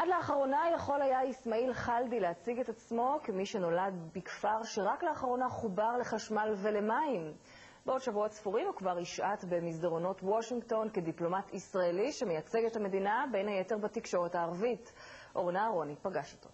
עד לאחרונה יכול היה אסמאעיל חלדי להציג את עצמו כמי שנולד בכפר שרק לאחרונה חובר לחשמל ולמים. בעוד שבועות ספורים הוא כבר ישעט במסדרונות וושינגטון כדיפלומט ישראלי שמייצג את המדינה בין היתר בתקשורת הערבית. אורנה אהרוני פגש אותו.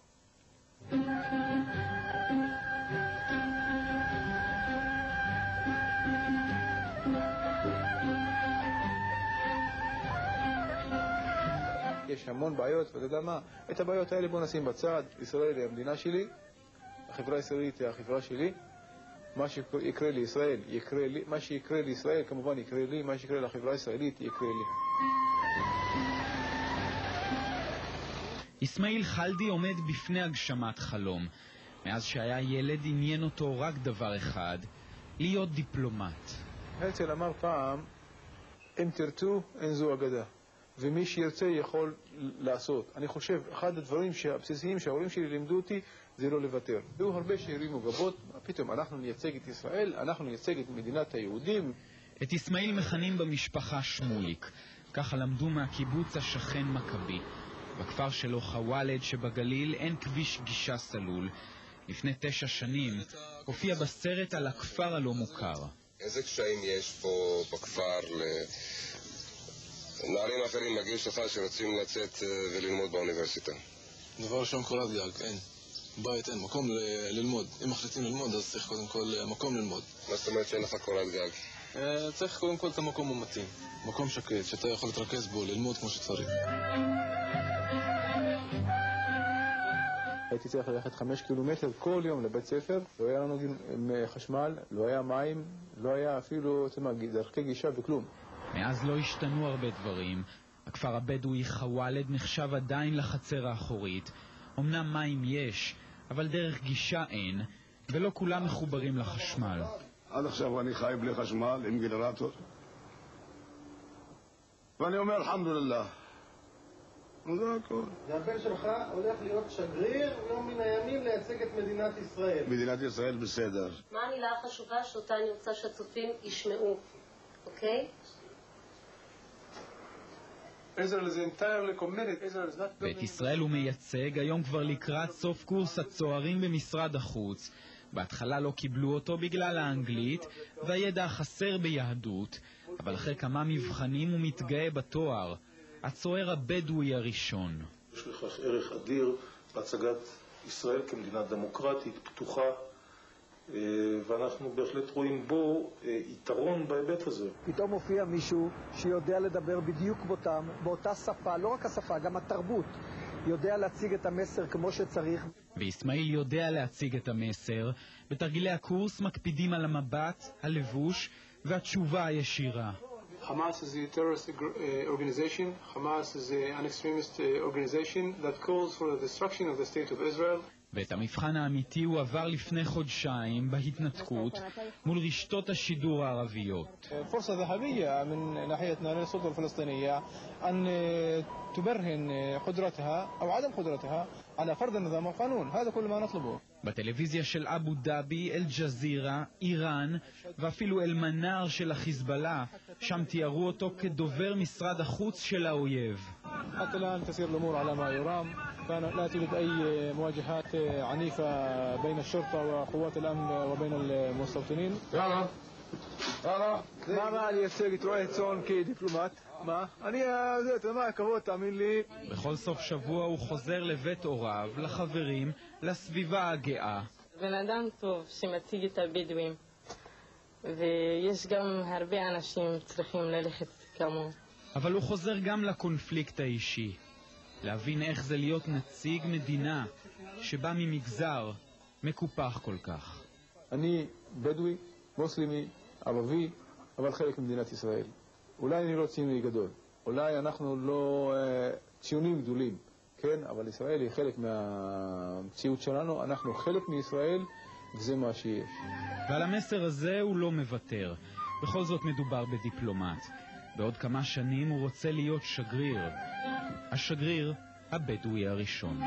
יש המון בעיות, ואתה יודע מה? את הבעיות האלה בוא נשים בצד. ישראל היא המדינה שלי, החברה הישראלית היא החברה שלי. מה שיקרה לישראל, יקרה לי. מה שיקרה לישראל כמובן יקרה לי, מה שיקרה לחברה הישראלית יקרה לי. אסמאעיל חלדי עומד בפני הגשמת חלום. מאז שהיה ילד עניין אותו רק דבר אחד, להיות דיפלומט. הרצל אמר פעם, אם תרצו אין זו אגדה. ומי שירצה יכול לעשות. אני חושב, אחד הדברים הבסיסיים שההורים שלי לימדו אותי זה לא לוותר. היו הרבה שהרימו גבות, פתאום אנחנו נייצג את ישראל, אנחנו נייצג את מדינת היהודים. את אסמאעיל מכנים במשפחה שמוליק, ככה למדו מהקיבוץ השכן מכבי. בכפר שלו חוואלד שבגליל אין כביש גישה סלול. לפני 9 שנים הופיע בסרט על הכפר הלא מוכר. איזה קשיים יש פה בכפר נערים אחרים בגיל שלך שרוצים לצאת וללמוד באוניברסיטה? דבר ראשון קורת גג, אין. בית אין, מקום ללמוד. אם מחליטים ללמוד אז צריך קודם כל מקום ללמוד. מה זאת אומרת שאין לך קורת גג? צריך קודם כל את המקום המתאים. מקום שקט, שאתה יכול להתרכז בו, ללמוד כמו שצריך. הייתי צריך ללכת 5 קילומטר כל יום לבית ספר, לא היה לנו חשמל, לא היה מים, לא היה אפילו דרכי גישה וכלום. מאז לא השתנו הרבה דברים. הכפר הבדואי חוואלד נחשב עדיין לחצר האחורית. אמנם מים יש, אבל דרך גישה אין, ולא כולם מחוברים לחשמל. עד עכשיו אני חי בלי חשמל עם גנרטור. ואני אומר אלחמדולillah. זה הכל. והבן שלך הולך להיות שגריר יום מן הימים לייצג את מדינת ישראל. מדינת ישראל בסדר. מה המילה החשובה שאותה אני רוצה שהצופים ישמעו, אוקיי? ואת ישראל הוא מייצג היום כבר לקראת סוף קורס הצוערים במשרד החוץ. בהתחלה לא קיבלו אותו בגלל האנגלית והידע החסר ביהדות, אבל אחרי כמה מבחנים הוא מתגאה בתואר הצוער הבדואי הראשון. יש לכך ערך אדיר בהצגת ישראל כמדינה דמוקרטית, פתוחה, ואנחנו בהחלט רואים בו יתרון בהיבט הזה. פתאום מופיע מישהו שיודע לדבר בדיוק באותה שפה, לא רק השפה, גם התרבות. יודע להציג את המסר כמו שצריך. ואסמאעיל יודע להציג את המסר. בתרגילי הקורס מקפידים על המבט, הלבוש והתשובה הישירה. Hamas is a terrorist organization. Hamas is an extremist organization that calls for the destruction of the state of Israel. ואת המבחן האמיתי הוא עבר לפני חודשיים בהתנתקות מול רשתות השידור הערביות. فرصة ذهبية من ناحيتنا للسلطة الفلسطينية أن تبرهن قدرتها أو عدم قدرتها على فرض النظام والقانون. هذا كل ما نطلبه. בטלוויזיה של אבו דאבי, אל-ג'זירה, איראן ואפילו אל-מנאר של החיזבאללה, שם תיארו אותו כדובר משרד החוץ של האויב. حتى الآن تسير الأمور على ما يرام. لا توجد أي مواجهات عنيفة بين الشرطة وقوات الأمن وبين المستوطنين. יאללה. מה אני אייצג את רועי צאן כדיפלומט? מה? אני, אתה יודע מה, הכבוד, תאמין לי. בכל סוף שבוע הוא חוזר לבית הוריו, לחברים, לסביבה הגאה. בן אדם טוב שמציג את הבדואים, ויש גם הרבה אנשים צריכים ללכת כמוהו. אבל הוא חוזר גם לקונפליקט האישי. להבין איך זה להיות נציג מדינה שבא ממגזר מקופח כל כך. אני בדואי, מוסלמי, ערבי, אבל חלק ממדינת ישראל. אולי אני לא ציוני גדול, אולי אנחנו לא ציונים גדולים, כן? אבל ישראל היא חלק מהמציאות שלנו, אנחנו חלק מישראל, וזה מה שיש. ועל המסר הזה הוא לא מוותר. בכל זאת מדובר בדיפלומט. בעוד כמה שנים הוא רוצה להיות שגריר. השגריר הבדואי הראשון.